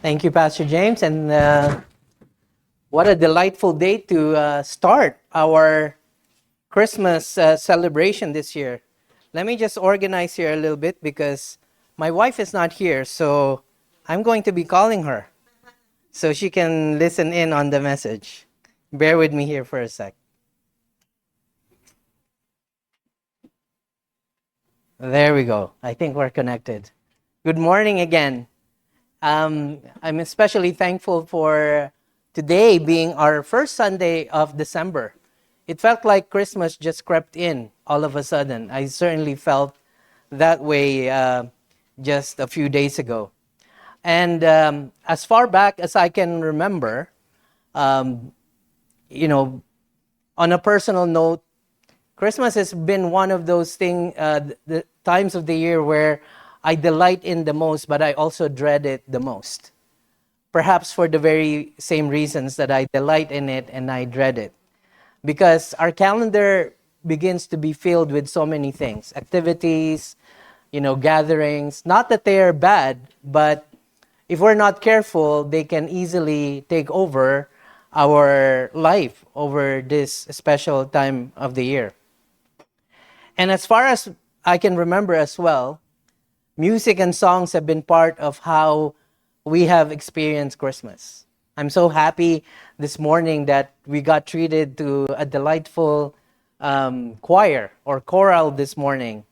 Thank you, Pastor James. And what a delightful day to start our Christmas celebration this year. Let me just organize here a little bit because my wife is not here. So I'm going to be calling her so she can listen in on the message. Bear with me here for a sec. There we go. I think we're connected. Good morning again. I'm especially thankful for today being our first Sunday of December. It felt like Christmas just crept in all of a sudden. I certainly felt that way just a few days ago. And as far back as I can remember, um, you know, on a personal note, Christmas has been one of those the times of the year where I delight in the most, but I also dread it the most. Perhaps for the very same reasons that I delight in it and I dread it. Because our calendar begins to be filled with so many things, activities, gatherings. Not that they are bad, but if we're not careful, they can easily take over our life over this special time of the year. And as far as I can remember as well, music and songs have been part of how we have experienced Christmas. I'm so happy this morning that we got treated to a delightful choir or choral this morning.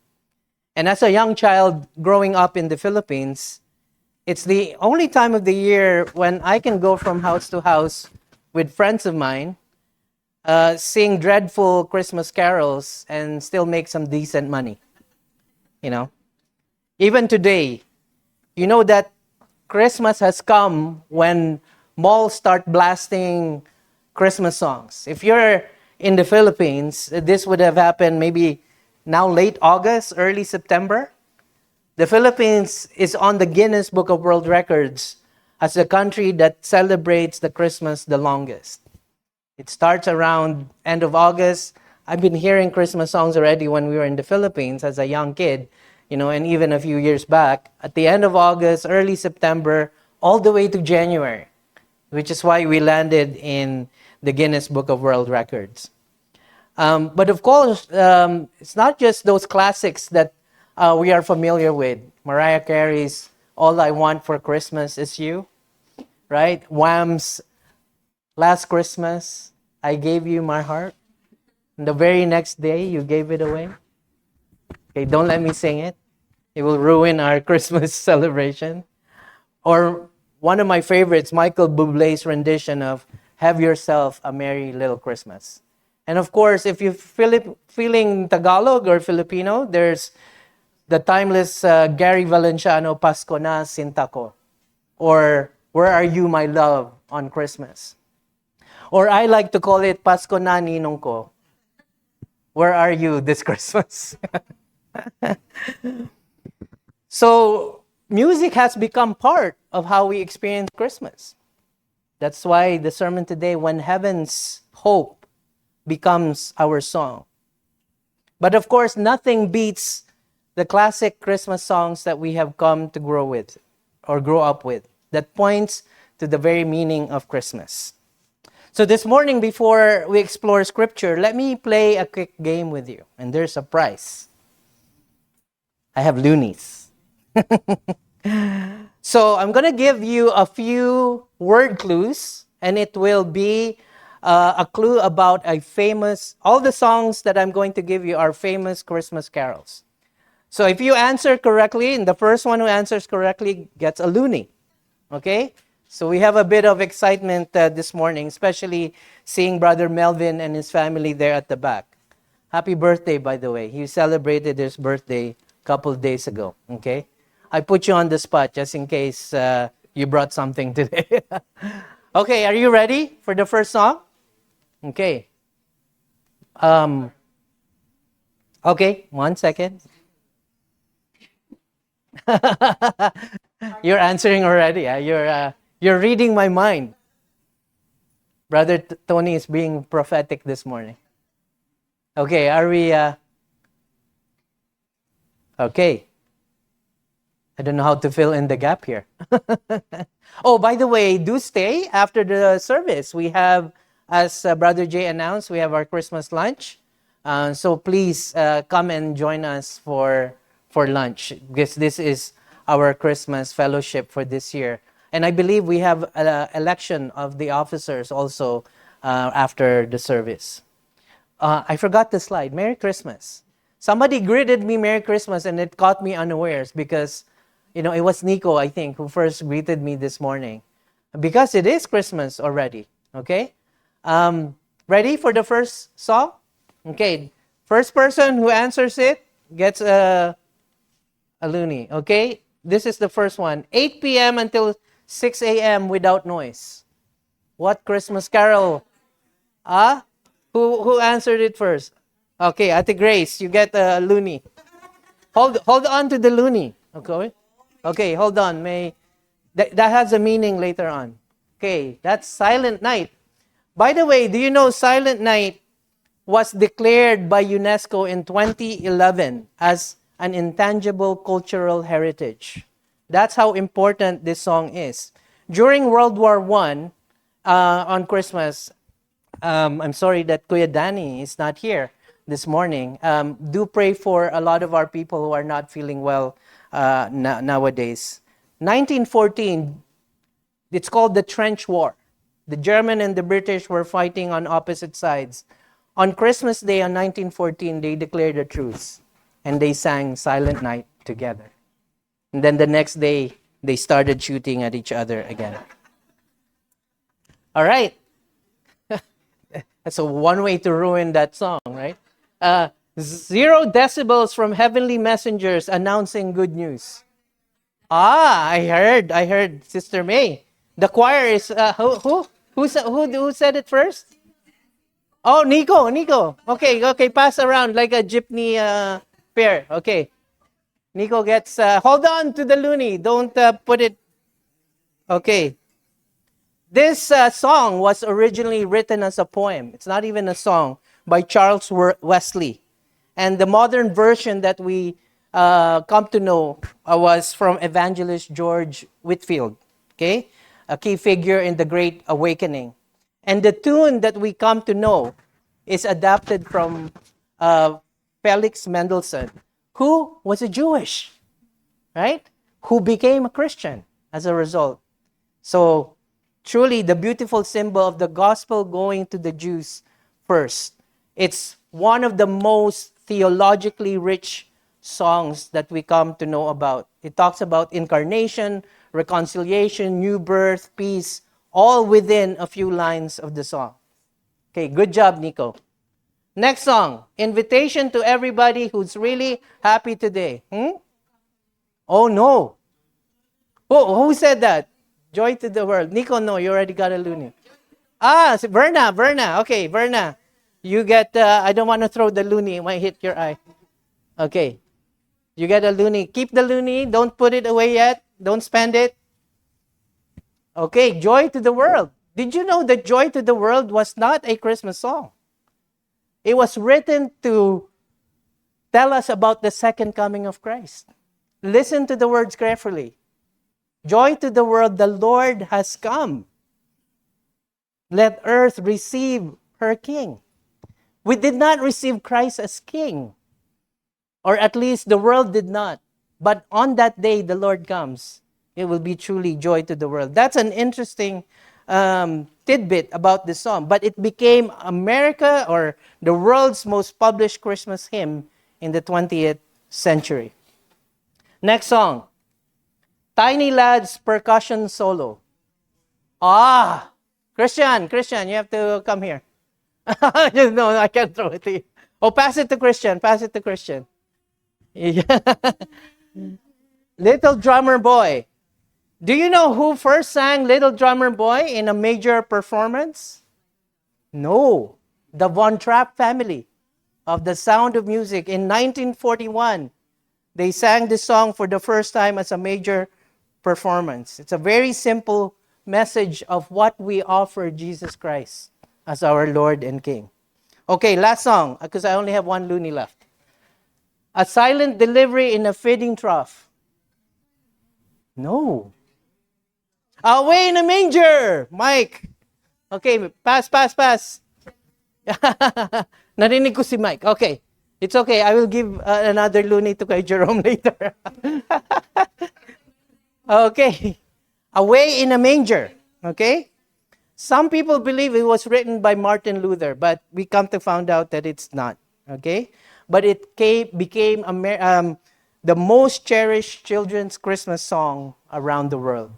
And as a young child growing up in the Philippines, it's the only time of the year when I can go from house to house with friends of mine, sing dreadful Christmas carols, and still make some decent money. You know, even today, you know that Christmas has come when malls start blasting Christmas songs. If you're in the Philippines, this would have happened maybe now late August, early September. The Philippines is on the Guinness Book of World Records as the country that celebrates the Christmas the longest. It starts around end of August. I've been hearing Christmas songs already when we were in the Philippines as a young kid, and even a few years back. At the end of August, early September, all the way to January, which is why we landed in the Guinness Book of World Records. But of course, it's not just those classics that we are familiar with. Mariah Carey's All I Want for Christmas Is You, right? Wham's Last Christmas, I Gave You My Heart. And the very next day, you gave it away. Okay, don't let me sing it. It will ruin our Christmas celebration. Or one of my favorites, Michael Bublé's rendition of Have Yourself a Merry Little Christmas. And of course, if you're feeling Tagalog or Filipino, there's the timeless Gary Valenciano, Pasko na, Sinta ko. Or Where Are You, My Love, on Christmas. Or I like to call it Pasko na, Ninong ko. Where are you this Christmas? So, music has become part of how we experience Christmas. That's why the sermon today, When Heaven's Hope Becomes Our Song. But of course, nothing beats the classic Christmas songs that we have come to grow with or grow up with that points to the very meaning of Christmas. So this morning, before we explore scripture, let me play a quick game with you. And there's a prize. I have loonies. So I'm going to give you a few word clues, and it will be a clue about all the songs that I'm going to give you are famous Christmas carols. So if you answer correctly, and the first one who answers correctly gets a loonie. Okay? So we have a bit of excitement this morning, especially seeing Brother Melvin and his family there at the back. Happy birthday, by the way. He celebrated his birthday a couple of days ago. Okay? I put you on the spot just in case you brought something today. Okay, are you ready for the first song? Okay. Okay, 1 second. You're answering already. You're reading my mind. Brother Tony is being prophetic this morning. Okay, are we... Okay. I don't know how to fill in the gap here. Oh, by the way, do stay after the service. We have, as Brother Jay announced, we have our Christmas lunch. So please come and join us for lunch, because this is our Christmas fellowship for this year. And I believe we have an election of the officers also after the service. I forgot the slide. Merry Christmas. Somebody greeted me Merry Christmas and it caught me unawares because, it was Nico, I think, who first greeted me this morning. Because it is Christmas already. Okay? Ready for the first song? Okay. First person who answers it gets a loonie. Okay? This is the first one. 8 p.m. until 6 a.m. without noise. What Christmas carol? Who answered it first? Okay, Ate Grace, you get a loonie. Hold on to the loonie. Okay? Okay, hold on. That has a meaning later on. Okay, that's Silent Night. By the way, do you know Silent Night was declared by UNESCO in 2011 as an intangible cultural heritage? That's how important this song is. During World War I, on Christmas, I'm sorry that Kuya Danny is not here this morning. Do pray for a lot of our people who are not feeling well nowadays. 1914, it's called the Trench War. The German and the British were fighting on opposite sides. On Christmas Day on 1914, they declared a truce and they sang Silent Night together. And then the next day, they started shooting at each other again. All right. That's one way to ruin that song, right? 0 decibels from Heavenly Messengers announcing good news. I heard, Sister May. The choir is, who said it first? Oh, Nico. Okay, pass around like a jeepney pair. Okay. Nico gets, hold on to the loonie. Don't put it. Okay. This song was originally written as a poem. It's not even a song, by Charles Wesley. And the modern version that we come to know was from evangelist George Whitefield, okay? A key figure in the Great Awakening. And the tune that we come to know is adapted from Felix Mendelssohn, who was a Jewish, right? Who became a Christian as a result. So, truly the beautiful symbol of the gospel going to the Jews first. It's one of the most theologically rich songs that we come to know about. It talks about incarnation, reconciliation, new birth, peace, all within a few lines of the song. Okay, good job, Nico. Next song, invitation to everybody who's really happy today. Oh, no. Who said that? Joy to the world. Nico, no, you already got a loonie. Verna. Okay, Verna. You get, I don't want to throw the loonie. It might hit your eye. Okay. You get a loonie. Keep the loonie. Don't put it away yet. Don't spend it. Okay, Joy to the World. Did you know that Joy to the World was not a Christmas song? It was written to tell us about the second coming of Christ. Listen to the words carefully. Joy to the world, the Lord has come. Let earth receive her King. We did not receive Christ as King, or at least the world did not. But on that day, the Lord comes. It will be truly joy to the world. That's an interesting tidbit about this song. But it became America, or the world's most published Christmas hymn in the 20th century. Next song. Tiny Lad's percussion solo. Christian, you have to come here. No, I can't throw it to you. Oh, pass it to Christian. Little Drummer Boy. Do you know who first sang Little Drummer Boy in a major performance? No. The Von Trapp family of The Sound of Music in 1941. They sang this song for the first time as a major performance. It's a very simple message of what we offer Jesus Christ as our Lord and King. Okay, last song, because I only have one loonie left. A Silent Delivery in a Feeding Trough. No. Away in a manger! Mike! Okay, pass. Narinig ko si Mike. Okay. It's okay. I will give another luni to kay Jerome later. Okay. Away in a manger. Okay? Some people believe it was written by Martin Luther, but we come to find out that it's not. Okay? But it became the most cherished children's Christmas song around the world.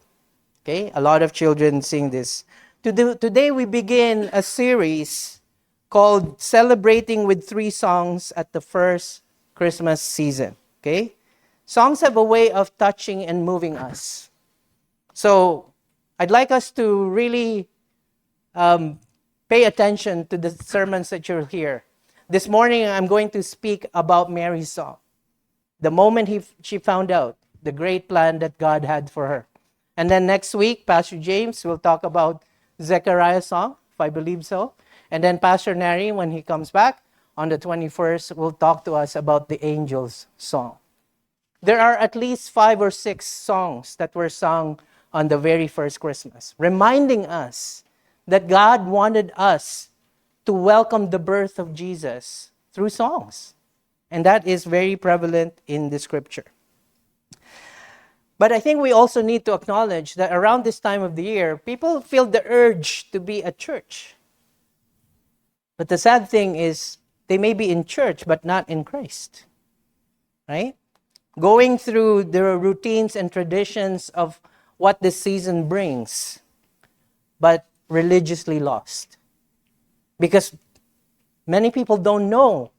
Okay? A lot of children sing this. Today we begin a series called Celebrating with 3 Songs at the First Christmas Season. Okay? Songs have a way of touching and moving us. So, I'd like us to really pay attention to the sermons that you'll hear. This morning, I'm going to speak about Mary's song. The moment she found out the great plan that God had for her. And then next week, Pastor James will talk about Zechariah's song, if I believe so. And then Pastor Neri, when he comes back on the 21st, will talk to us about the Angel's song. There are at least 5 or 6 songs that were sung on the very first Christmas, reminding us that God wanted us to welcome the birth of Jesus through songs. And that is very prevalent in the scripture. But I think we also need to acknowledge that around this time of the year, people feel the urge to be at church. But the sad thing is, they may be in church, but not in Christ. Right? Going through the routines and traditions of what this season brings, but religiously lost. Because many people don't know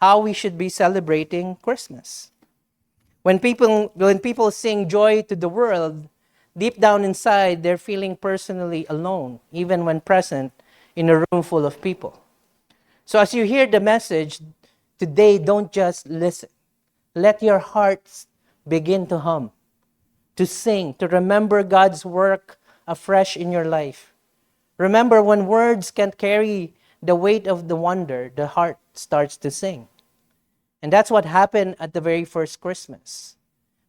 how we should be celebrating Christmas. When people sing joy to the world, deep down inside, they're feeling personally alone, even when present in a room full of people. So as you hear the message today, don't just listen. Let your hearts begin to hum, to sing, to remember God's work afresh in your life. Remember, when words can't carry the weight of the wonder, the heart starts to sing. And that's what happened at the very first Christmas.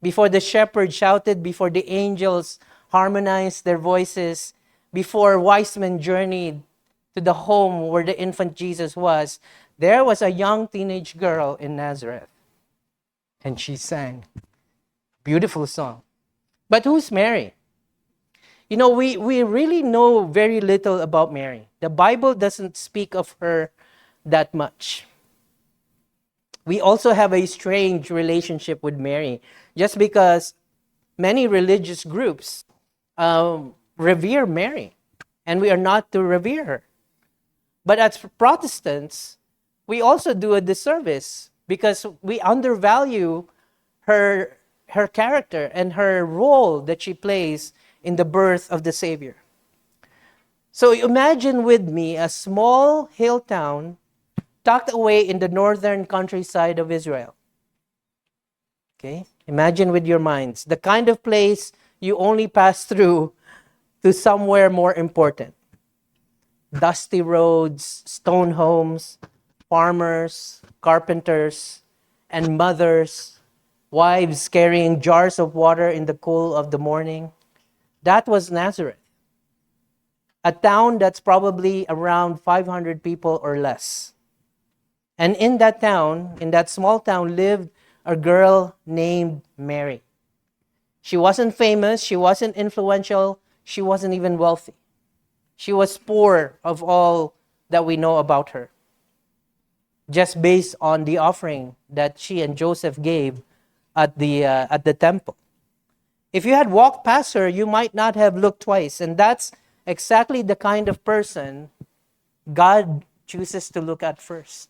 Before the shepherds shouted, before the angels harmonized their voices, before wise men journeyed to the home where the infant Jesus was, there was a young teenage girl in Nazareth. And she sang. Beautiful song. But who's Mary? You know, we really know very little about Mary. The Bible doesn't speak of her that much. We also have a strange relationship with Mary, just because many religious groups revere Mary, and we are not to revere her. But as Protestants, we also do a disservice because we undervalue her character and her role that she plays in the birth of the Savior. So imagine with me a small hill town tucked away in the northern countryside of Israel. Okay? Imagine with your minds the kind of place you only pass through to somewhere more important. Dusty roads, stone homes, farmers, carpenters, and mothers, wives carrying jars of water in the cool of the morning. That was Nazareth, a town that's probably around 500 people or less. And in that town, in that small town, lived a girl named Mary. She wasn't famous, she wasn't influential, she wasn't even wealthy. She was poor of all that we know about her, just based on the offering that she and Joseph gave at the temple. If you had walked past her, you might not have looked twice. And that's exactly the kind of person God chooses to look at first.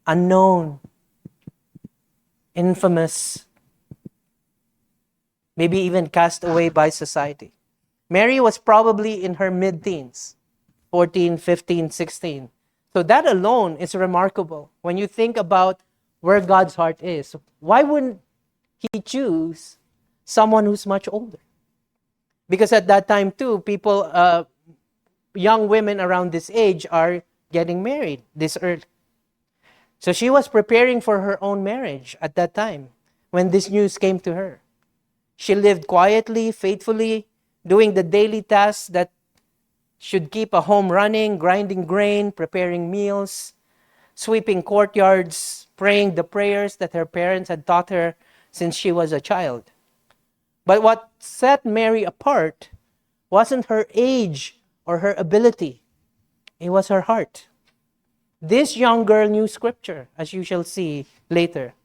Unknown, infamous, maybe even cast away by society. Mary was probably in her mid-teens, 14, 15, 16. So that alone is remarkable when you think about where God's heart is. Why wouldn't He choose someone who's much older? Because at that time too, people, young women around this age are getting married this early. So she was preparing for her own marriage at that time when this news came to her. She lived quietly, faithfully, doing the daily tasks that should keep a home running, grinding grain, preparing meals, sweeping courtyards, praying the prayers that her parents had taught her since she was a child. But what set Mary apart wasn't her age or her ability, it was her heart. This young girl knew scripture, as you shall see later.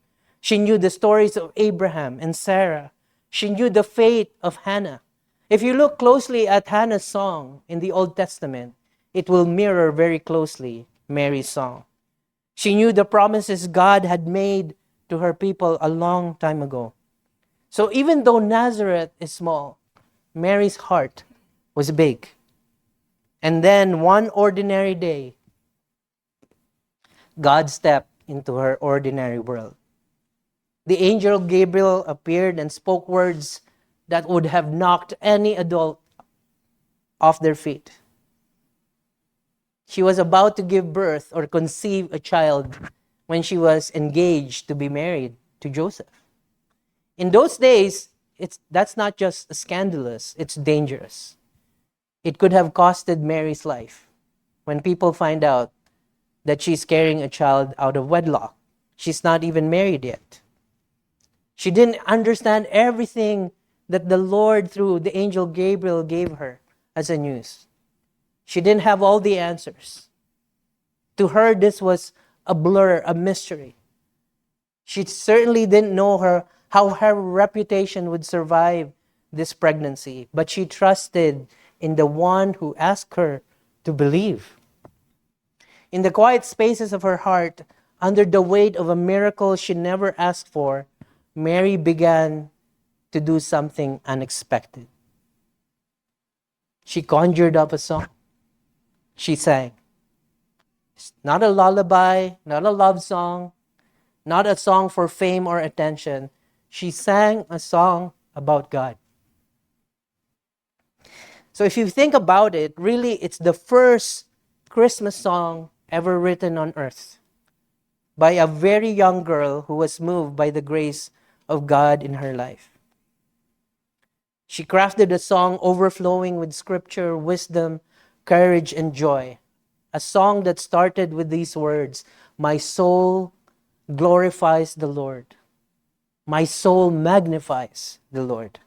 She knew the stories of Abraham and Sarah. She knew the faith of Hannah. If you look closely at Hannah's song in the Old Testament, it will mirror very closely Mary's song. She knew the promises God had made to her people a long time ago. So even though Nazareth is small, Mary's heart was big. And then one ordinary day, God stepped into her ordinary world. The angel Gabriel appeared and spoke words that would have knocked any adult off their feet. She was about to give birth or conceive a child when she was engaged to be married to Joseph. In those days, that's not just scandalous, it's dangerous. It could have costed Mary's life when people find out that she's carrying a child out of wedlock. She's not even married yet. She didn't understand everything that the Lord, through the angel Gabriel, gave her as a news. She didn't have all the answers. To her, this was a blur, a mystery. She certainly didn't know how her reputation would survive this pregnancy, but she trusted in the one who asked her to believe. In the quiet spaces of her heart, under the weight of a miracle she never asked for, Mary began to do something unexpected. She conjured up a song. She sang. It's not a lullaby, not a love song, not a song for fame or attention. She sang a song about God. So if you think about it, really it's the first Christmas song ever written on earth by a very young girl who was moved by the grace of God in her life. She crafted a song overflowing with scripture, wisdom, courage, and joy. A song that started with these words, "My soul glorifies the Lord. My soul magnifies the Lord."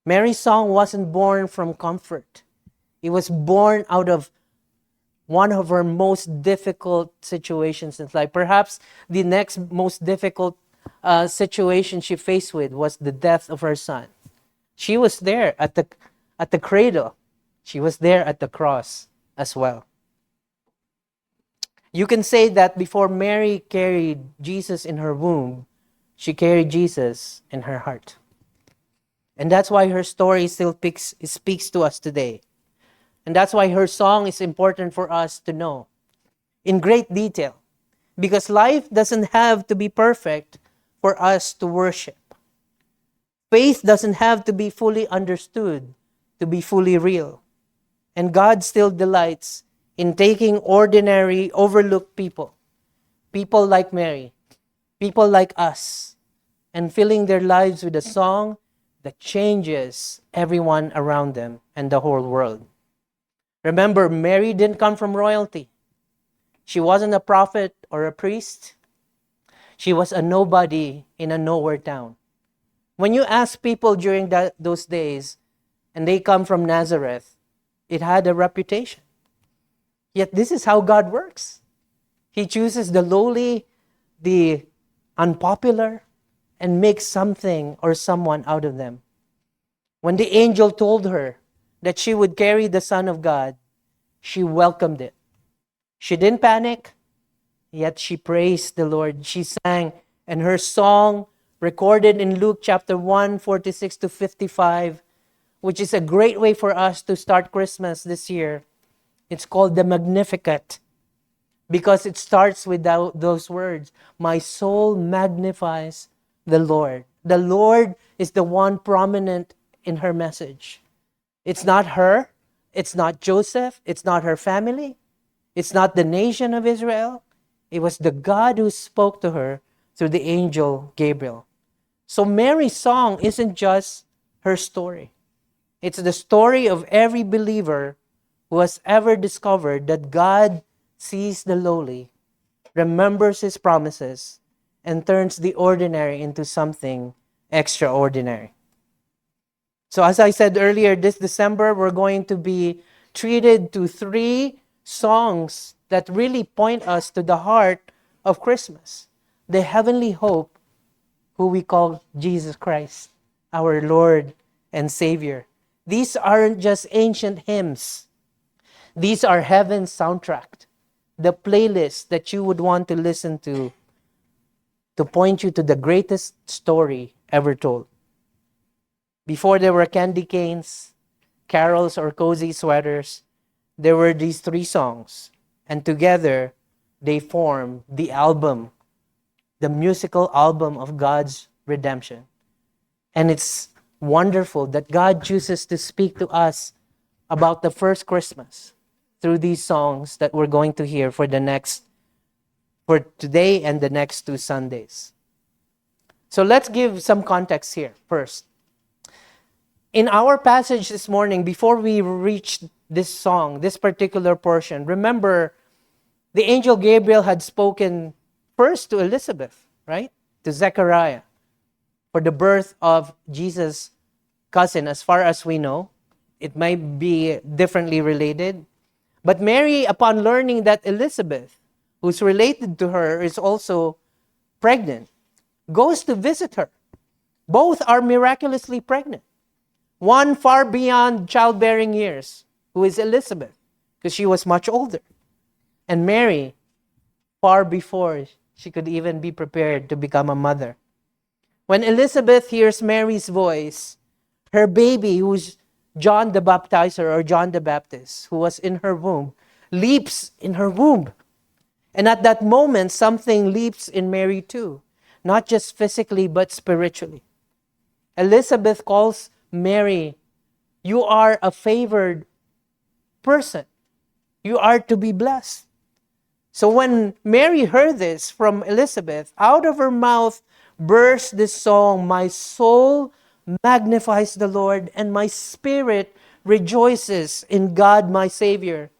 Mary's song wasn't born from comfort. It was born out of one of her most difficult situations in life. Perhaps the next most difficult situation she faced with was the death of her son. She was there at the cradle. She was there at the cross as well. You can say that before Mary carried Jesus in her womb, she carried Jesus in her heart. And that's why her story still speaks to us today. And that's why her song is important for us to know in great detail. Because life doesn't have to be perfect for us to worship. Faith doesn't have to be fully understood to be fully real. And God still delights in taking ordinary, overlooked people like Mary, people like us, and filling their lives with a song that changes everyone around them and the whole world. Remember, Mary didn't come from royalty. She wasn't a prophet or a priest. She was a nobody in a nowhere town. When you ask people during those days, and they come from Nazareth, it had a reputation. Yet this is how God works. He chooses the lowly, the unpopular, and makes something or someone out of them. When the angel told her that she would carry the Son of God, she welcomed it. She didn't panic, yet she praised the Lord. She sang, and her song, recorded in Luke chapter 1, 46 to 55, which is a great way for us to start Christmas this year. It's called the Magnificat, because it starts with those words, "My soul magnifies the Lord." The Lord is the one prominent in her message. It's not her, it's not Joseph, it's not her family, it's not the nation of Israel. It was the God who spoke to her through the angel Gabriel. So Mary's song isn't just her story. It's the story of every believer who has ever discovered that God sees the lowly, remembers his promises, and turns the ordinary into something extraordinary. So as I said earlier, this December, we're going to be treated to 3 songs that really point us to the heart of Christmas, the heavenly hope, who we call Jesus Christ, our Lord and Savior. These aren't just ancient hymns. These are heaven's soundtrack, the playlist that you would want to listen to point you to the greatest story ever told. Before there were candy canes, carols, or cozy sweaters, there were these 3 songs. And together, they form the album, the musical album of God's redemption. And it's wonderful that God chooses to speak to us about the first Christmas through these songs that we're going to hear for today and the next 2 Sundays. So let's give some context here first. In our passage this morning, before we reach this song, this particular portion, remember the angel Gabriel had spoken first to Elizabeth, right? To Zechariah, for the birth of Jesus' cousin, as far as we know. It might be differently related. But Mary, upon learning that Elizabeth, who's related to her, is also pregnant, goes to visit her. Both are miraculously pregnant. One far beyond childbearing years, who is Elizabeth, because she was much older. And Mary, far before she could even be prepared to become a mother. When Elizabeth hears Mary's voice, her baby, who's John the Baptizer or John the Baptist, who was in her womb, leaps in her womb. And at that moment, something leaps in Mary too, not just physically, but spiritually. Elizabeth calls Mary, "You are a favored person. You are to be blessed." So when Mary heard this from Elizabeth, out of her mouth burst this song, "My soul magnifies the Lord, and my spirit rejoices in God my Savior."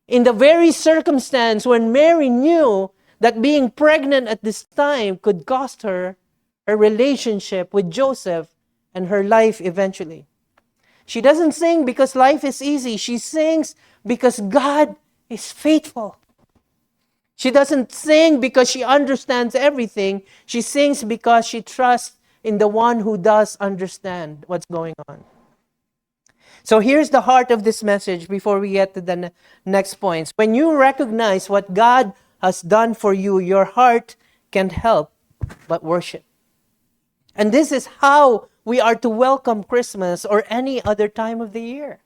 In the very circumstance when Mary knew that being pregnant at this time could cost her her relationship with Joseph and her life eventually. She doesn't sing because life is easy. She sings because God is faithful. She doesn't sing because she understands everything. She sings because she trusts in the one who does understand what's going on. So here's the heart of this message before we get to the next points. When you recognize what God has done for you, your heart can't help but worship. And this is how we are to welcome Christmas or any other time of the year.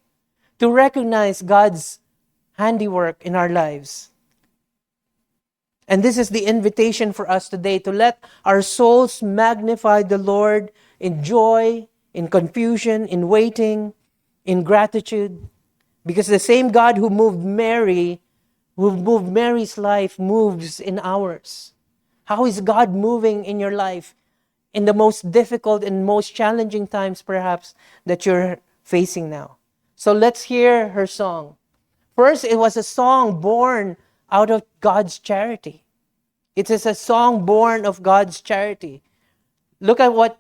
To recognize God's handiwork in our lives. And this is the invitation for us today, to let our souls magnify the Lord in joy, in confusion, in waiting, in gratitude. Because the same God who moved Mary's life, moves in ours. How is God moving in your life in the most difficult and most challenging times, perhaps, that you're facing now? So let's hear her song. First, it was a song born out of God's charity. It is a song born of God's charity. Look at what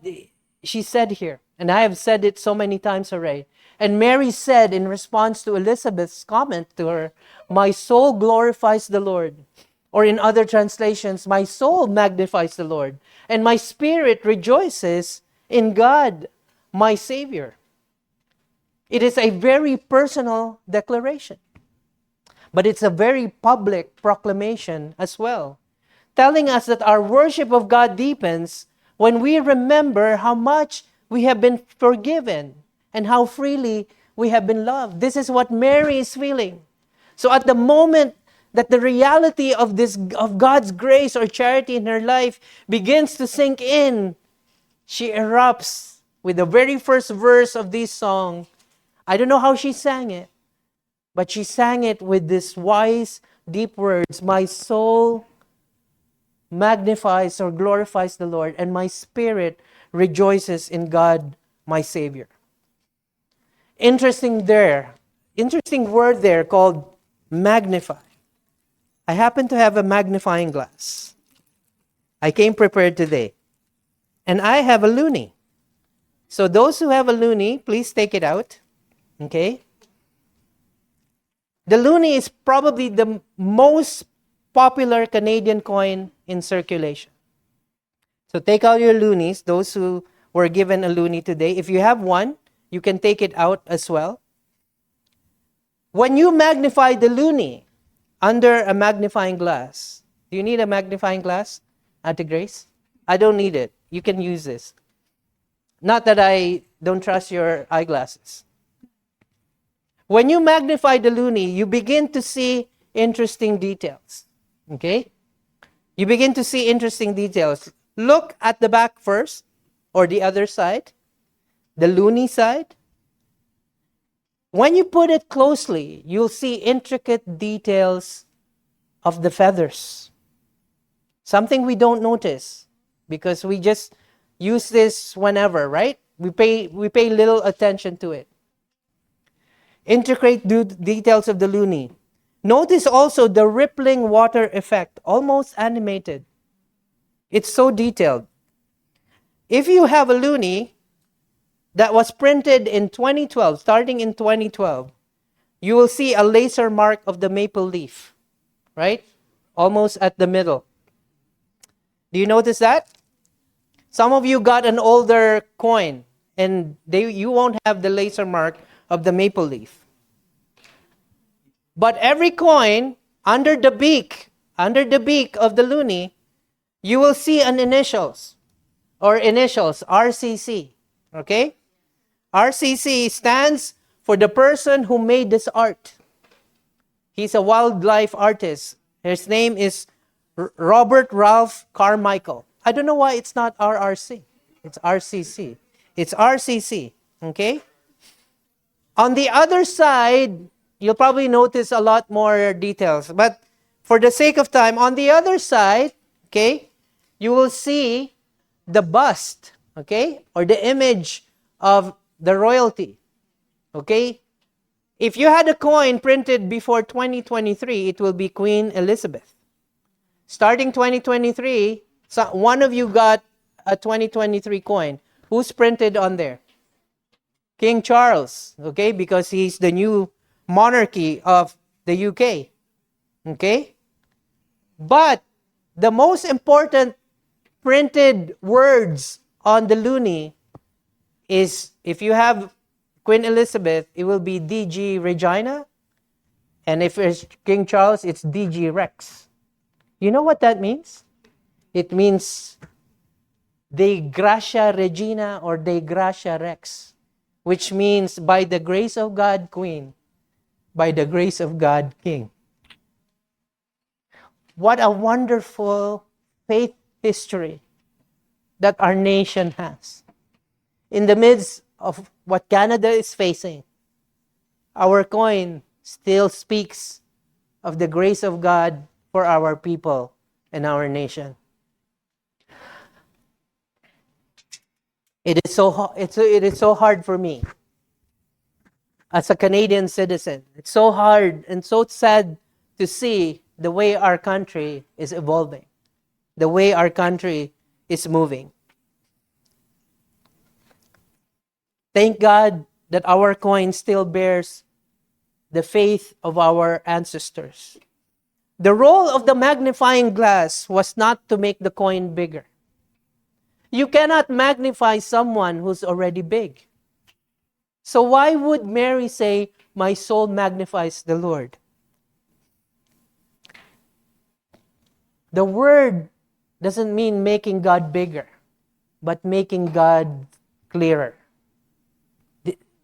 she said here. And I have said it so many times already. And Mary said in response to Elizabeth's comment to her, "My soul glorifies the Lord." Or in other translations, "My soul magnifies the Lord, and my spirit rejoices in God, my Savior." It is a very personal declaration. But it's a very public proclamation as well, telling us that our worship of God deepens when we remember how much we have been forgiven and how freely we have been loved. This is what Mary is feeling. So at the moment that the reality of God's grace or charity in her life begins to sink in, she erupts with the very first verse of this song. I don't know how she sang it, but she sang it with these wise, deep words. "My soul magnifies or glorifies the Lord, and my spirit rejoices in God, my Savior. Interesting word there called magnify. I happen to have a magnifying glass. I came prepared today. And I have a loonie. So those who have a loonie, please take it out. Okay? The loonie is probably the most popular Canadian coin in circulation. So take out your loonies, those who were given a loonie today. If you have one, you can take it out as well. When you magnify the loonie under a magnifying glass, do you need a magnifying glass, Ate Grace? I don't need it. You can use this. Not that I don't trust your eyeglasses. When you magnify the loonie, you begin to see interesting details. Okay? You begin to see interesting details. Look at the back first, or the other side, the loonie side. When you put it closely, you'll see intricate details of the feathers. Something we don't notice because we just use this whenever, right? We pay little attention to it. Intricate details of the loonie. Notice also the rippling water effect, almost animated. It's so detailed. If you have a loonie that was printed in 2012, starting in 2012, you will see a laser mark of the maple leaf, right? Almost at the middle. Do you notice that? Some of you got an older coin and you won't have the laser mark of the maple leaf. But every coin under the beak of the loonie, you will see an initials, RCC. Okay? RCC stands for the person who made this art. He's a wildlife artist. His name is Robert Ralph Carmichael. I don't know why it's not RRC. It's RCC. It's RCC. Okay? On the other side, you'll probably notice a lot more details. But for the sake of time, on the other side, okay, you will see the bust, okay, or the image of the royalty, okay? If you had a coin printed before 2023, it will be Queen Elizabeth. Starting 2023, one of you got a 2023 coin. Who's printed on there? King Charles, okay, because he's the new monarchy of the UK, okay? But the most important printed words on the loonie is, if you have Queen Elizabeth, it will be DG Regina. And if it's King Charles, it's DG Rex. You know what that means? It means Dei Gratia Regina or Dei Gratia Rex, which means by the grace of God, Queen, by the grace of God, King. What a wonderful faith history that our nation has. In the midst of what Canada is facing, our coin still speaks of the grace of God for our people and our nation. It is so hard for me as a Canadian citizen. It's so hard and so sad to see the way our country is evolving, the way our country is moving. Thank God that our coin still bears the faith of our ancestors. The role of the magnifying glass was not to make the coin bigger. You cannot magnify someone who's already big. So why would Mary say, "My soul magnifies the Lord"? The word doesn't mean making God bigger, but making God clearer.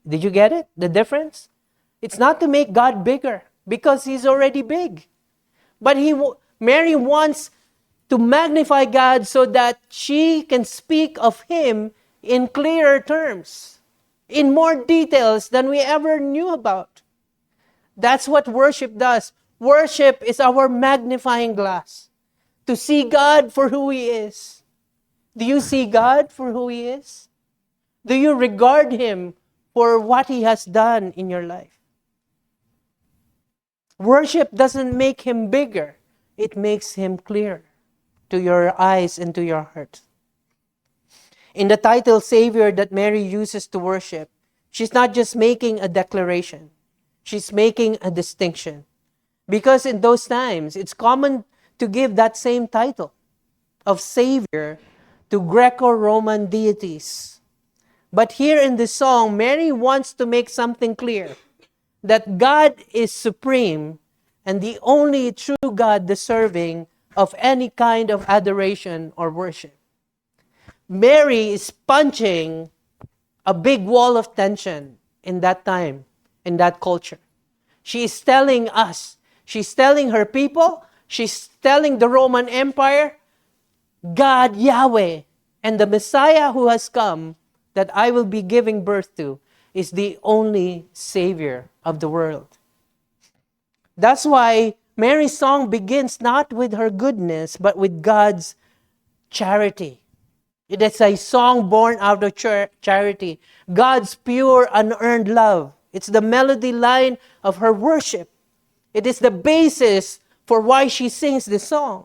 Did you get it? The difference? It's not to make God bigger because He's already big. But Mary wants to magnify God so that she can speak of Him in clearer terms, in more details than we ever knew about. That's what worship does. Worship is our magnifying glass to see God for who He is. Do you see God for who He is? Do you regard Him for what He has done in your life? Worship doesn't make Him bigger. It makes Him clearer to your eyes and to your heart. In the title Savior that Mary uses to worship, she's not just making a declaration. She's making a distinction. Because in those times, it's common to give that same title of Savior to Greco-Roman deities. But here in this song, Mary wants to make something clear, that God is supreme and the only true God deserving of any kind of adoration or worship. Mary is punching a big wall of tension in that time, in that culture. She is telling us, she's telling her people, she's telling the Roman Empire, God, Yahweh, and the Messiah who has come that I will be giving birth to is the only Savior of the world. That's why Mary's song begins not with her goodness, but with God's charity. It is a song born out of charity. God's pure, unearned love. It's the melody line of her worship. It is the basis for why she sings this song.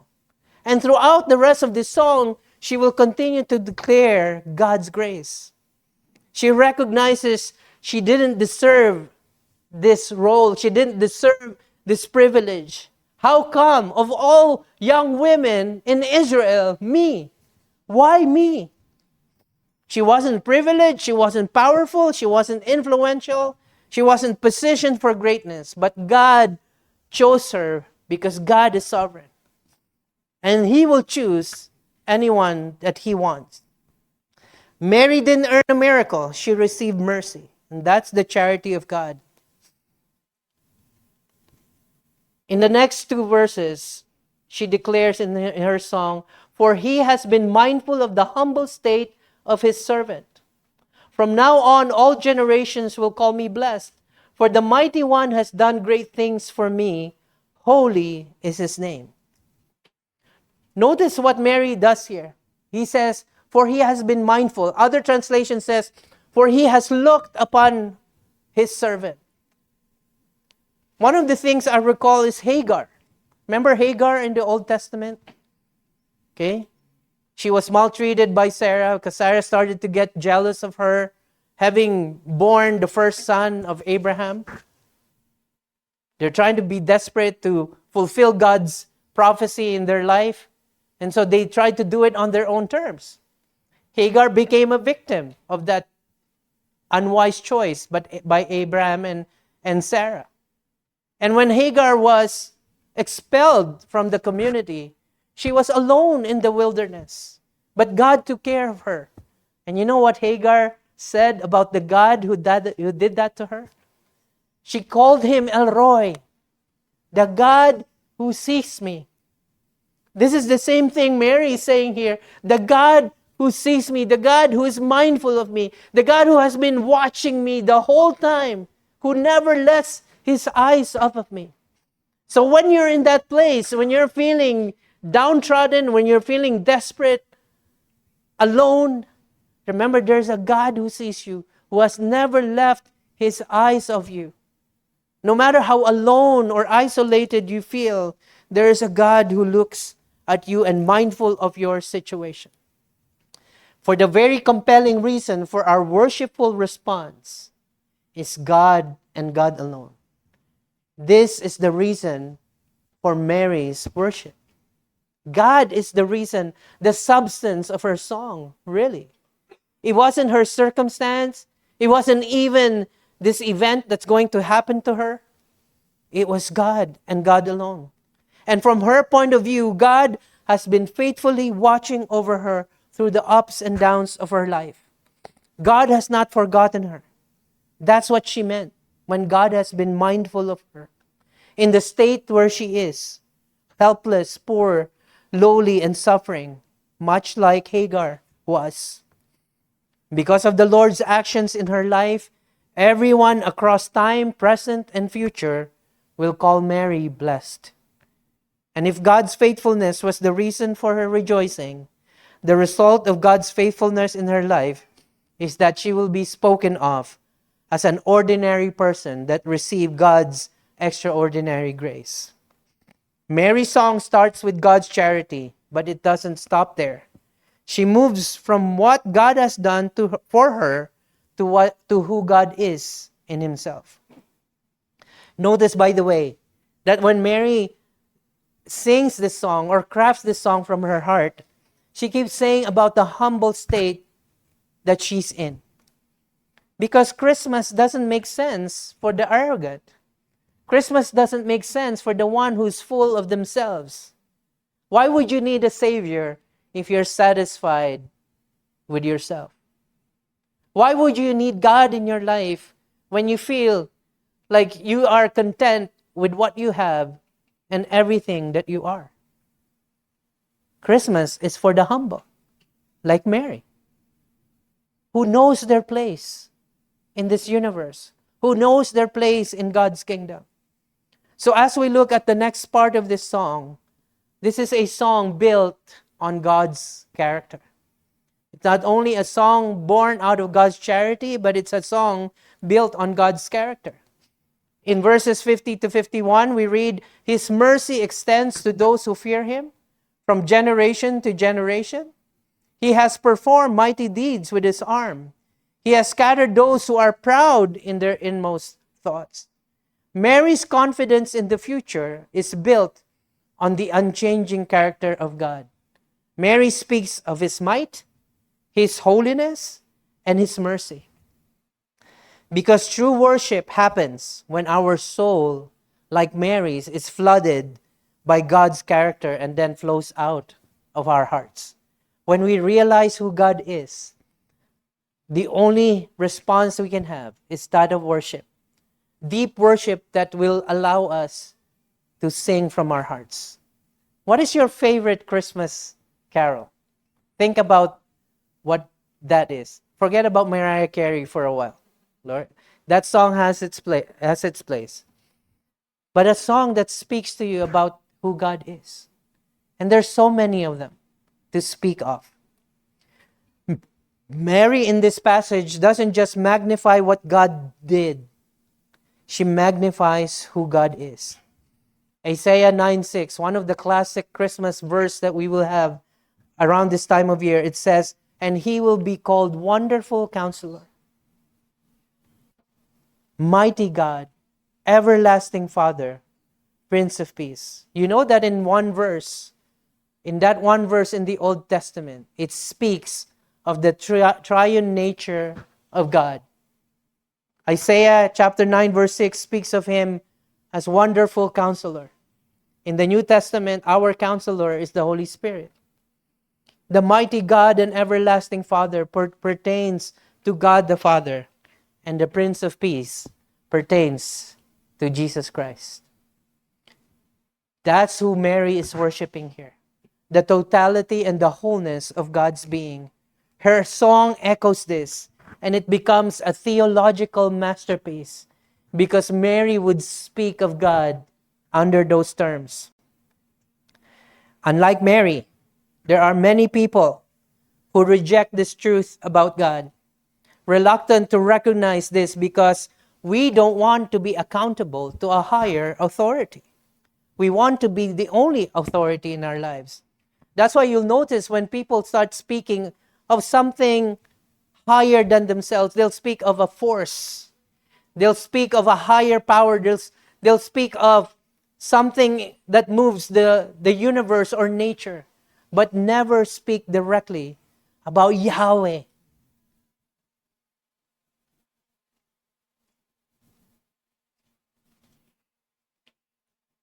And throughout the rest of this song, she will continue to declare God's grace. She recognizes she didn't deserve this role. She didn't deserve this privilege. How come, of all young women in Israel, me? Why me? She wasn't privileged, she wasn't powerful, she wasn't influential, she wasn't positioned for greatness. But God chose her because God is sovereign. And He will choose anyone that He wants. Mary didn't earn a miracle, she received mercy. And that's the charity of God. In the next two verses, she declares in her song, "For He has been mindful of the humble state of His servant. From now on, all generations will call me blessed. For the Mighty One has done great things for me. Holy is His name." Notice what Mary does here. He says, "For He has been mindful." Other translation says, "For He has looked upon His servant." One of the things I recall is Hagar. Remember Hagar in the Old Testament? Okay? She was maltreated by Sarah because Sarah started to get jealous of her, having born the first son of Abraham. They're trying to be desperate to fulfill God's prophecy in their life. And so they tried to do it on their own terms. Hagar became a victim of that unwise choice by Abraham and Sarah. And when Hagar was expelled from the community, she was alone in the wilderness. But God took care of her. And you know what Hagar said about the God who did that to her? She called Him El Roi, the God who sees me. This is the same thing Mary is saying here. The God who sees me, the God who is mindful of me, the God who has been watching me the whole time, who never lets His eyes off of me. So when you're in that place, when you're feeling downtrodden, when you're feeling desperate, alone, remember there's a God who sees you, who has never left His eyes of you. No matter how alone or isolated you feel, there is a God who looks at you and mindful of your situation. For the very compelling reason for our worshipful response is God and God alone. This is the reason for Mary's worship. God is the reason, the substance of her song, really. It wasn't her circumstance. It wasn't even this event that's going to happen to her. It was God and God alone. And from her point of view, God has been faithfully watching over her through the ups and downs of her life. God has not forgotten her. That's what she meant when God has been mindful of her. In the state where she is, helpless, poor, lowly, and suffering, much like Hagar was. Because of the Lord's actions in her life, everyone across time, present, and future will call Mary blessed. And if God's faithfulness was the reason for her rejoicing, The result of God's faithfulness in her life is that she will be spoken of as an ordinary person that received God's extraordinary grace. Mary's song starts with God's charity, but it doesn't stop there. She moves from what God has done for her to who God is in himself. Notice, by the way, that when Mary sings this song or crafts this song from her heart, she keeps saying about the humble state that she's in. Because Christmas doesn't make sense for the arrogant. Christmas doesn't make sense for the one who's full of themselves. Why would you need a Savior if you're satisfied with yourself? Why would you need God in your life when you feel like you are content with what you have and everything that you are? Christmas is for the humble, like Mary, who knows their place in this universe, who knows their place in God's kingdom. So as we look at the next part of this song, this is a song built on God's character. It's not only a song born out of God's charity, but it's a song built on God's character. In verses 50 to 51, we read, His mercy extends to those who fear Him from generation to generation. He has performed mighty deeds with His arm. He has scattered those who are proud in their inmost thoughts. Mary's confidence in the future is built on the unchanging character of God. Mary speaks of His might, His holiness, and His mercy. Because true worship happens when our soul, like Mary's, is flooded by God's character and then flows out of our hearts. When we realize who God is, the only response we can have is that of worship. Deep worship that will allow us to sing from our hearts. What is your favorite Christmas carol? Think about what that is. Forget about Mariah Carey for a while, Lord. That song has its place. But a song that speaks to you about who God is. And there's so many of them to speak of. Mary in this passage doesn't just magnify what God did. She magnifies who God is. Isaiah 9:6, one of the classic Christmas verse that we will have around this time of year, it says, and He will be called Wonderful Counselor, Mighty God, Everlasting Father, Prince of Peace. You know that in that one verse in the Old Testament, it speaks of the triune nature of God. Isaiah chapter 9 verse 6 speaks of Him as Wonderful Counselor. In the New Testament, our Counselor is the Holy Spirit. The mighty God and everlasting Father pertains to God the Father, and the Prince of Peace pertains to Jesus Christ. That's who Mary is worshiping here. The totality and the wholeness of God's being. Her song echoes this, and it becomes a theological masterpiece because Mary would speak of God under those terms. Unlike Mary, there are many people who reject this truth about God, reluctant to recognize this because we don't want to be accountable to a higher authority. We want to be the only authority in our lives. That's why you'll notice when people start speaking of something higher than themselves, they'll speak of a force. They'll speak of a higher power. They'll speak of something that moves the universe or nature, but never speak directly about Yahweh.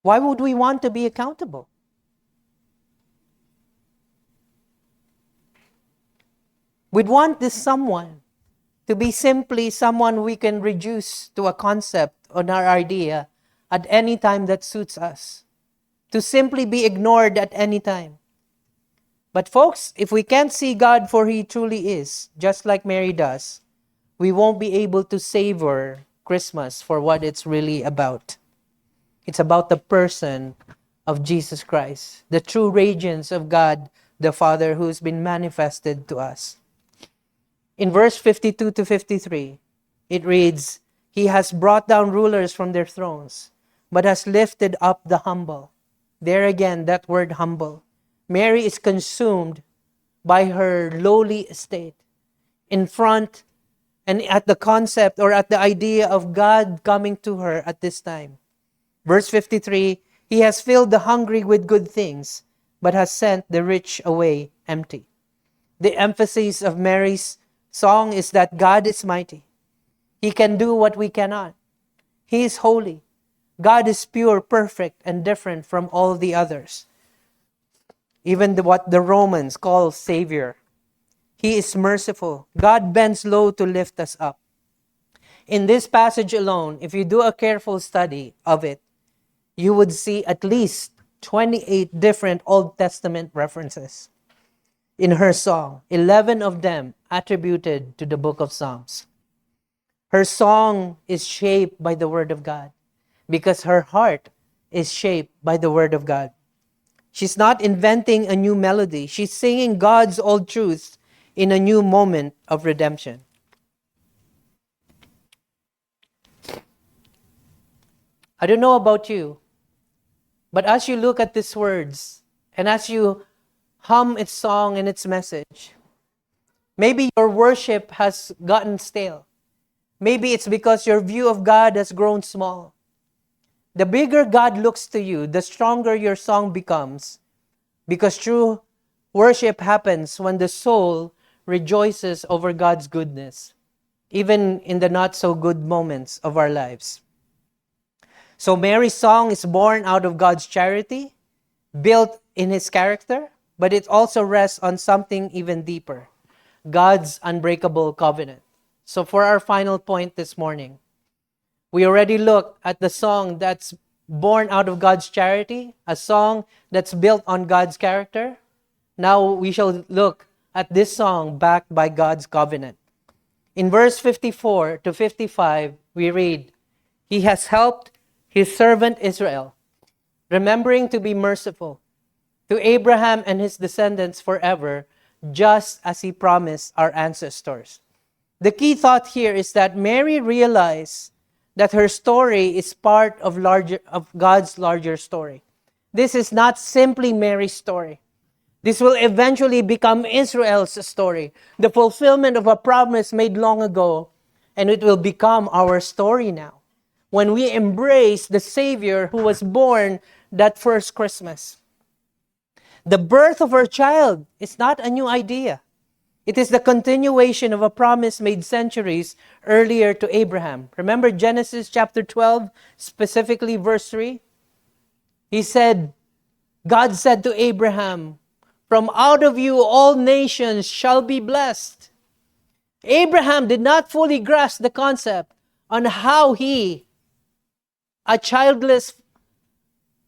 Why would we want to be accountable? We'd want this someone to be simply someone we can reduce to a concept or our idea at any time that suits us. To simply be ignored at any time. But folks, if we can't see God for He truly is, just like Mary does, we won't be able to savor Christmas for what it's really about. It's about the person of Jesus Christ, the true radiance of God the Father who's been manifested to us. In verse 52 to 53, it reads, He has brought down rulers from their thrones, but has lifted up the humble. There again, that word humble. Mary is consumed by her lowly estate. In front and at the concept or at the idea of God coming to her at this time. Verse 53, He has filled the hungry with good things, but has sent the rich away empty. The emphasis of Mary's song is that God is mighty. He can do what we cannot. He is holy. God is pure, perfect, and different from all the others. Even what the Romans call Savior. He is merciful. God bends low to lift us up. In this passage alone, if you do a careful study of it, you would see at least 28 different Old Testament references in her song, 11 of them attributed to the book of Psalms. Her song is shaped by the Word of God because her heart is shaped by the Word of God. She's not inventing a new melody. She's singing God's old truths in a new moment of redemption. I don't know about you, but as you look at these words and as you hum its song and its message, maybe your worship has gotten stale. Maybe it's because your view of God has grown small. The bigger God looks to you, the stronger your song becomes, because true worship happens when the soul rejoices over God's goodness, even in the not so good moments of our lives. So Mary's song is born out of God's charity, built in His character, but it also rests on something even deeper, God's unbreakable covenant. So for our final point this morning, we already looked at the song that's born out of God's charity, a song that's built on God's character. Now we shall look at this song backed by God's covenant. In verse 54 to 55, we read, He has helped His servant Israel, remembering to be merciful to Abraham and his descendants forever, just as He promised our ancestors. The key thought here is that Mary realized that her story is part of God's larger story. This is not simply Mary's story. This will eventually become Israel's story, the fulfillment of a promise made long ago, and it will become our story now, when we embrace the Savior who was born that first Christmas. The birth of our child is not a new idea. It is the continuation of a promise made centuries earlier to Abraham. Remember Genesis chapter 12, specifically verse 3? God said to Abraham, From out of you all nations shall be blessed. Abraham did not fully grasp the concept on how he, a childless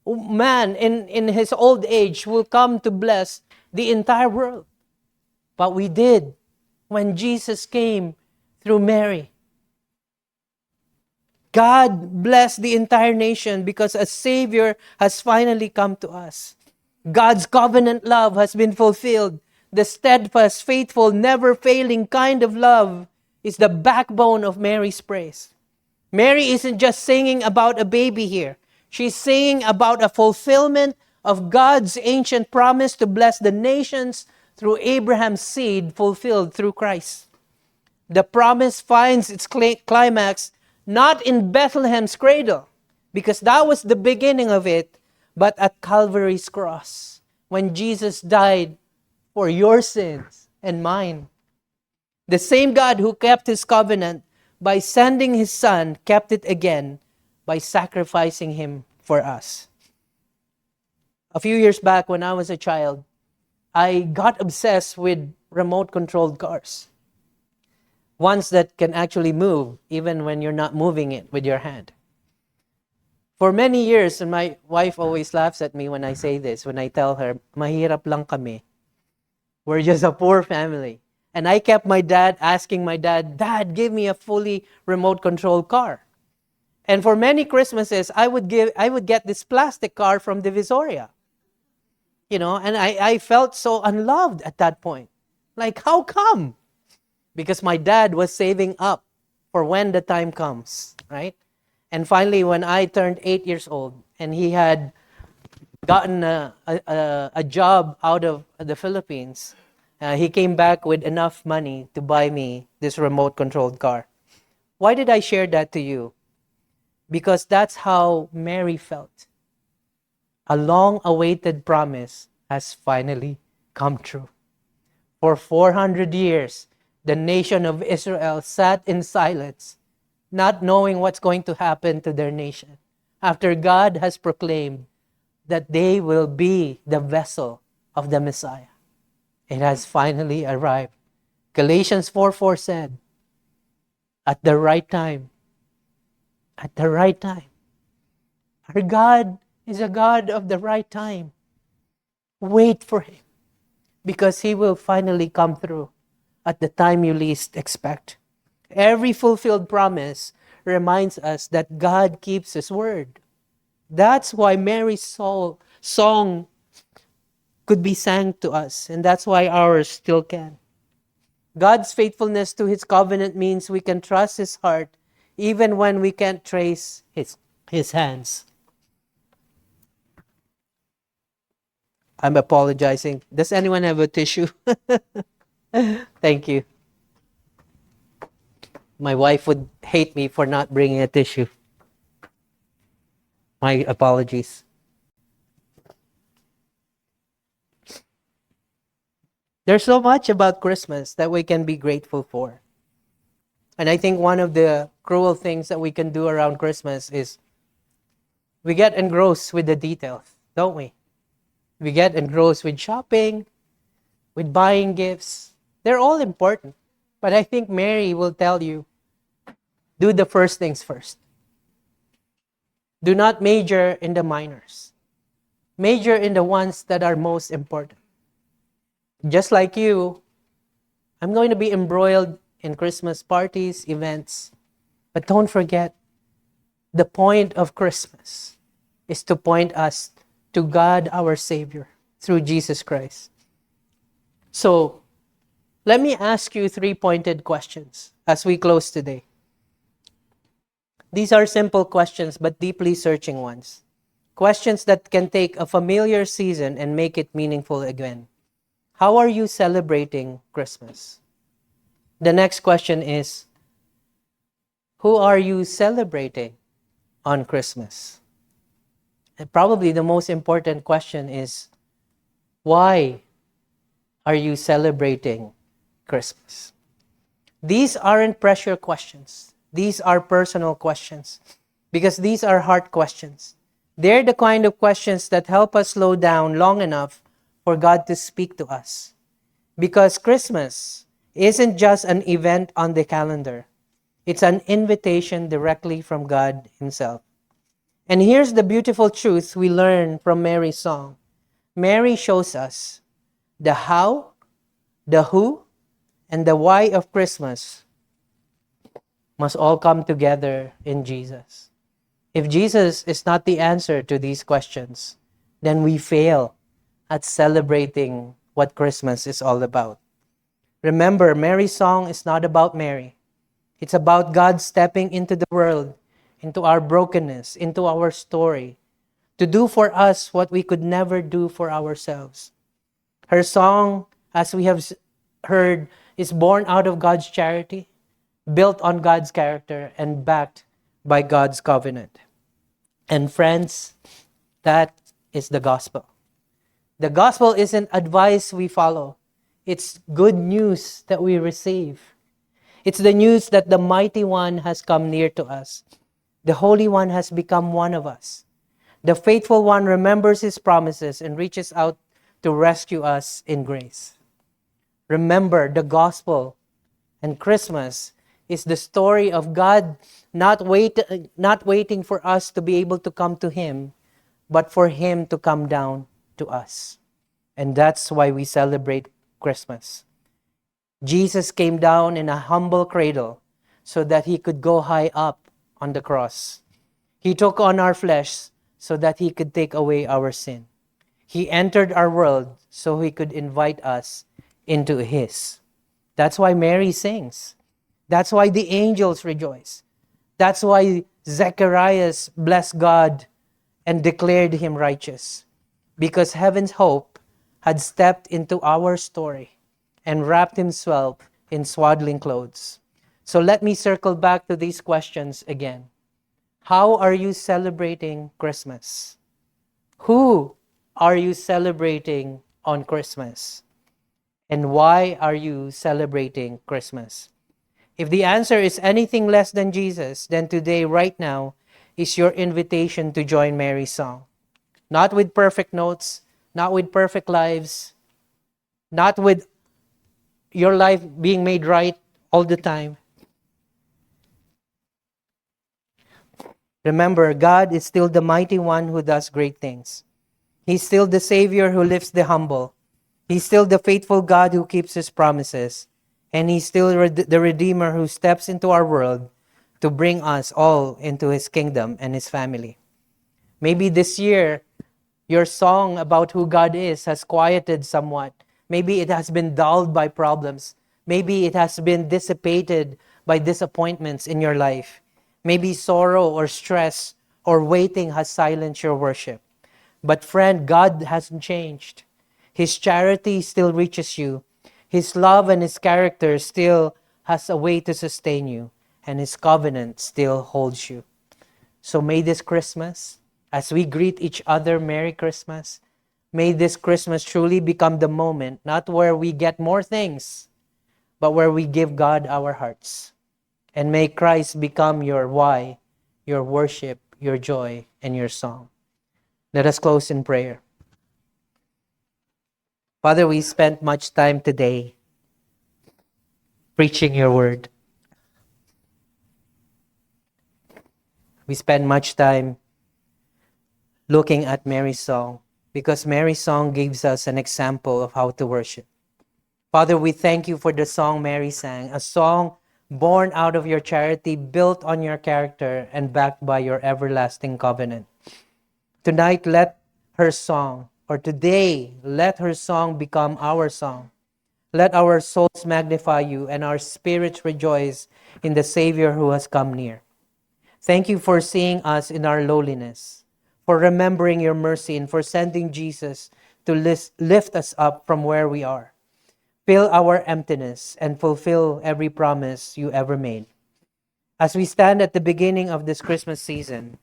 man in his old age, will come to bless the entire world. But we did when Jesus came through Mary. God blessed the entire nation because a Savior has finally come to us. God's covenant love has been fulfilled. The steadfast, faithful, never-failing kind of love is the backbone of Mary's praise. Mary isn't just singing about a baby here. She's singing about a fulfillment of God's ancient promise to bless the nations through Abraham's seed fulfilled through Christ. The promise finds its climax not in Bethlehem's cradle, because that was the beginning of it, but at Calvary's cross, when Jesus died for your sins and mine. The same God who kept His covenant by sending His Son kept it again by sacrificing Him for us. A few years back when I was a child, I got obsessed with remote-controlled cars. Ones that can actually move even when you're not moving it with your hand. For many years, and my wife always laughs at me when I say this, when I tell her, mahirap lang kami. We're just a poor family. And I kept asking my dad, Dad, give me a fully remote-controlled car. And for many Christmases, I would get this plastic car from Divisoria. And I felt so unloved at that point. Like, how come? Because my dad was saving up for when the time comes, right? And finally, when I turned 8 years old and he had gotten a job out of the Philippines, he came back with enough money to buy me this remote controlled car. Why did I share that to you? Because that's how Mary felt. A long awaited promise has finally come true. For 400 years, the nation of Israel sat in silence, not knowing what's going to happen to their nation, after God has proclaimed that they will be the vessel of the Messiah. It has finally arrived. Galatians 4:4 said, at the right time, at the right time. Our God is a God of the right time. Wait for Him, because He will finally come through at the time you least expect. Every fulfilled promise reminds us that God keeps His word. That's why Mary's song could be sang to us, and that's why ours still can. God's faithfulness to His covenant means we can trust His heart even when we can't trace His hands. I'm apologizing. Does anyone have a tissue? Thank you. My wife would hate me for not bringing a tissue. My apologies. There's so much about Christmas that we can be grateful for. And I think one of the cruel things that we can do around Christmas is we get engrossed with the details, don't we? We get engrossed with shopping, with buying gifts. They're all important. But I think Mary will tell you, do the first things first. Do not major in the minors. Major in the ones that are most important. Just like you, I'm going to be embroiled in Christmas parties, events. But don't forget, the point of Christmas is to point us to God our Savior through Jesus Christ. So, let me ask you 3 pointed questions as we close today. These are simple questions but deeply searching ones. Questions that can take a familiar season and make it meaningful again. How are you celebrating Christmas? The next question is, who are you celebrating on Christmas? And probably the most important question is, why are you celebrating Christmas? These aren't pressure questions. These are personal questions, because these are heart questions. They're the kind of questions that help us slow down long enough for God to speak to us. Because Christmas isn't just an event on the calendar. It's an invitation directly from God Himself. And here's the beautiful truth we learn from Mary's song. Mary shows us the how, the who, and the why of Christmas must all come together in Jesus. If Jesus is not the answer to these questions, then we fail at celebrating what Christmas is all about. Remember, Mary's song is not about Mary. It's about God stepping into the world, into our brokenness, into our story, to do for us what we could never do for ourselves. Her song, as we have heard, is born out of God's charity, built on God's character, and backed by God's covenant. And friends, that is the gospel. The gospel isn't advice we follow. It's good news that we receive. It's the news that the Mighty One has come near to us. The Holy One has become one of us. The Faithful One remembers His promises and reaches out to rescue us in grace. Remember, the gospel and Christmas is the story of God not waiting for us to be able to come to Him, but for Him to come down to us. And that's why we celebrate Christmas. Jesus came down in a humble cradle so that He could go high up on the cross. He took on our flesh so that He could take away our sin. He entered our world so he could invite us into his. That's why Mary sings. That's why the angels rejoice. That's why Zacharias blessed God and declared him righteous. Because heaven's hope had stepped into our story and wrapped himself in swaddling clothes. So let me circle back to these questions again. How are you celebrating Christmas? Who are you celebrating on Christmas? And why are you celebrating Christmas? If the answer is anything less than Jesus, then today, right now, is your invitation to join Mary's song. Not with perfect notes, not with perfect lives, not with your life being made right all the time. Remember, God is still the mighty one who does great things. He's still the Savior who lifts the humble. He's still the faithful God who keeps his promises. And he's still the Redeemer who steps into our world to bring us all into his kingdom and his family. Maybe this year, your song about who God is has quieted somewhat. Maybe it has been dulled by problems. Maybe it has been dissipated by disappointments in your life. Maybe sorrow or stress or waiting has silenced your worship. But friend, God hasn't changed. His charity still reaches you. His love and his character still has a way to sustain you. And his covenant still holds you. So may this Christmas, as we greet each other, Merry Christmas, may this Christmas truly become the moment, not where we get more things, but where we give God our hearts. And may Christ become your why, your worship, your joy, and your song. Let us close in prayer. Father, we spent much time today preaching your word. We spent much time looking at Mary's song because Mary's song gives us an example of how to worship. Father, we thank you for the song Mary sang, a song born out of your charity, built on your character, and backed by your everlasting covenant. Tonight, let her song, or today, let her song become our song. Let our souls magnify you and our spirits rejoice in the Savior who has come near. Thank you for seeing us in our lowliness, for remembering your mercy, and for sending Jesus to lift us up from where we are. Fill our emptiness and fulfill every promise you ever made. As we stand at the beginning of this Christmas season,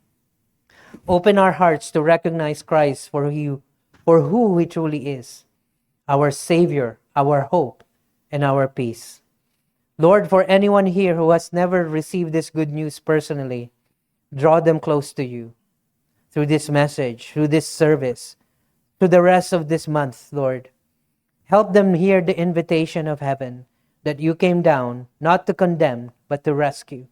open our hearts to recognize Christ for who he truly is, our Savior, our hope, and our peace. Lord, for anyone here who has never received this good news personally, draw them close to you through this message, through this service, through the rest of this month, Lord. Help them hear the invitation of heaven that you came down not to condemn, but to rescue,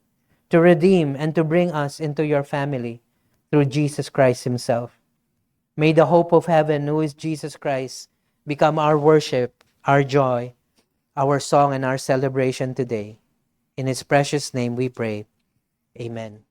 to redeem, and to bring us into your family through Jesus Christ himself. May the hope of heaven, who is Jesus Christ, become our worship, our joy, our song, and our celebration today. In his precious name we pray. Amen.